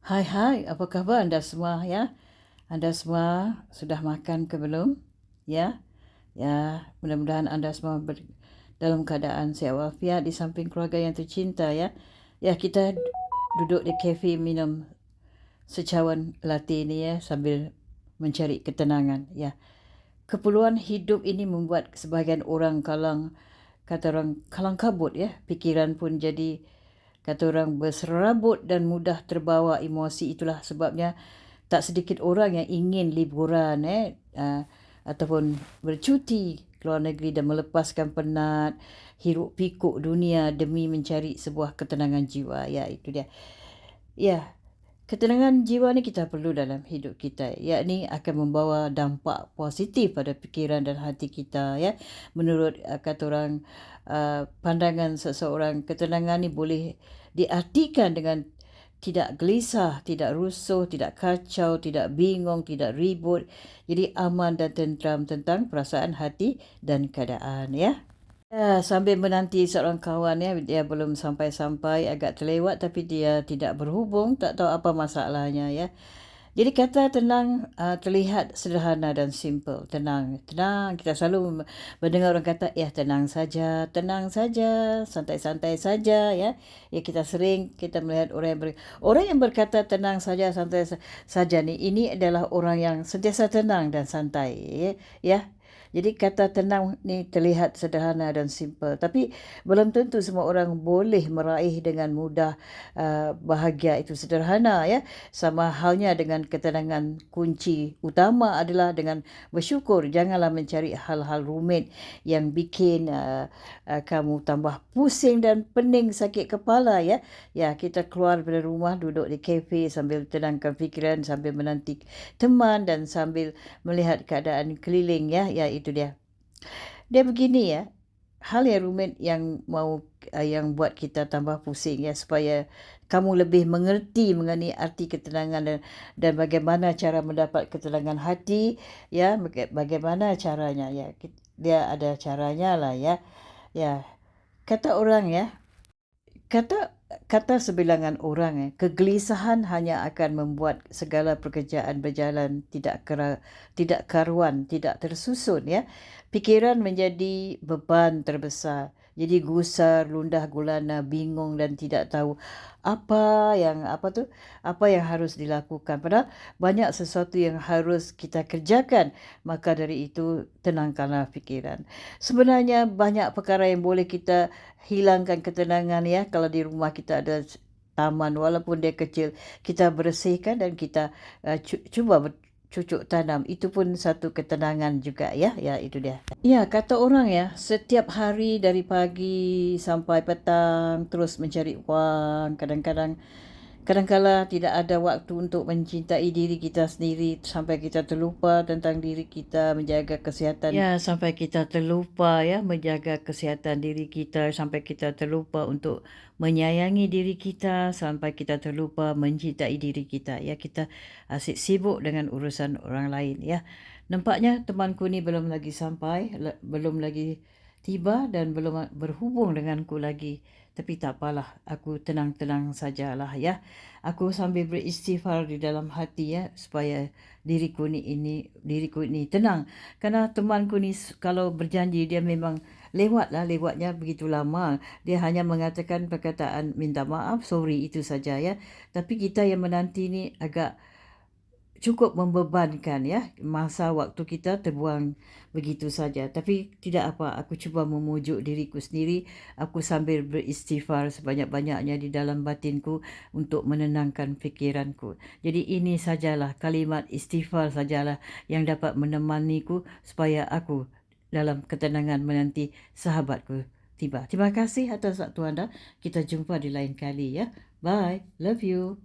Hai hai, apa khabar anda semua ya? Anda semua sudah makan ke belum? Ya, ya, mudah-mudahan anda semua dalam keadaan sihat walafiat di samping keluarga yang tercinta ya. Ya, kita duduk di kafe minum secawan latte ni ya sambil mencari ketenangan ya. Keperluan hidup ini membuat sebahagian orang kata orang kalang kabut ya. Pikiran pun jadi kata orang berserabut dan mudah terbawa emosi. Itulah sebabnya tak sedikit orang yang ingin liburan ataupun bercuti keluar negeri dan melepaskan penat hiruk pikuk dunia demi mencari sebuah ketenangan jiwa. Ya, itu dia. Ya, ketenangan jiwa ni kita perlu dalam hidup kita. Yakni akan membawa dampak positif pada fikiran dan hati kita ya. Menurut kata orang pandangan seseorang, ketenangan ni boleh diartikan dengan tidak gelisah, tidak rusuh, tidak kacau, tidak bingung, tidak ribut. Jadi aman dan tenteram tentang perasaan hati dan keadaan ya. Ya, sambil menanti seorang kawan ya, dia belum sampai-sampai, agak terlewat tapi dia tidak berhubung, tak tahu apa masalahnya ya. Jadi kata tenang terlihat sederhana dan simple. Tenang, tenang. Kita selalu mendengar orang kata, ya tenang saja, santai-santai saja ya. Ya kita sering kita melihat orang yang berkata tenang saja, santai saja ni, ini adalah orang yang sentiasa tenang dan santai ya. Ya. Jadi kata tenang ni terlihat sederhana dan simple. Tapi belum tentu semua orang boleh meraih dengan mudah bahagia itu sederhana ya. Sama halnya dengan ketenangan, kunci utama adalah dengan bersyukur. Janganlah mencari hal-hal rumit yang bikin kamu tambah pusing dan pening sakit kepala ya. Ya, kita keluar dari rumah, duduk di kafe sambil tenangkan fikiran, sambil menanti teman dan sambil melihat keadaan keliling ya. Ya, itu dia. Dia begini ya. Hal yang rumit yang buat kita tambah pusing ya, supaya kamu lebih mengerti mengenai arti ketenangan dan bagaimana cara mendapat ketenangan hati ya, bagaimana caranya ya. Dia ada caranya lah ya. Ya, kata orang ya, kata sebilangan orang kegelisahan hanya akan membuat segala pekerjaan berjalan tidak karuan, tidak tersusun ya. Pikiran menjadi beban terbesar. Jadi gusar, lundah gulana, bingung dan tidak tahu apa yang harus dilakukan. Padahal banyak sesuatu yang harus kita kerjakan. Maka dari itu tenangkanlah fikiran. Sebenarnya banyak perkara yang boleh kita hilangkan ketenangan ya. Kalau di rumah kita ada taman walaupun dia kecil, kita bersihkan dan kita cuba cucuk tanam. Itu pun satu ketenangan juga ya. Ya, itu dia. Ya, kata orang ya, setiap hari dari pagi sampai petang terus mencari wang. Kadang-kala tidak ada waktu untuk mencintai diri kita sendiri sampai kita terlupa tentang diri kita, menjaga kesihatan. Ya, sampai kita terlupa ya menjaga kesihatan diri kita, sampai kita terlupa untuk menyayangi diri kita, sampai kita terlupa mencintai diri kita. Ya, kita asyik sibuk dengan urusan orang lain ya. Nampaknya temanku ni belum lagi sampai, belum lagi tiba dan belum berhubung denganku lagi. Tapi tak apalah, aku tenang-tenang sajalah ya. Aku sambil beristighfar di dalam hati ya, supaya diriku ini tenang. Karena temanku ni kalau berjanji dia memang lewatnya begitu lama. Dia hanya mengatakan perkataan minta maaf, sorry, itu saja ya. Tapi kita yang menanti ni agak cukup membebankan ya. Masa waktu kita terbuang begitu saja. Tapi tidak apa, aku cuba memujuk diriku sendiri. Aku sambil beristighfar sebanyak-banyaknya di dalam batinku untuk menenangkan fikiranku. Jadi ini sajalah kalimat istighfar sajalah yang dapat menemaniku supaya aku dalam ketenangan menanti sahabatku tiba. Terima kasih atas waktu anda. Kita jumpa di lain kali ya. Bye. Love you.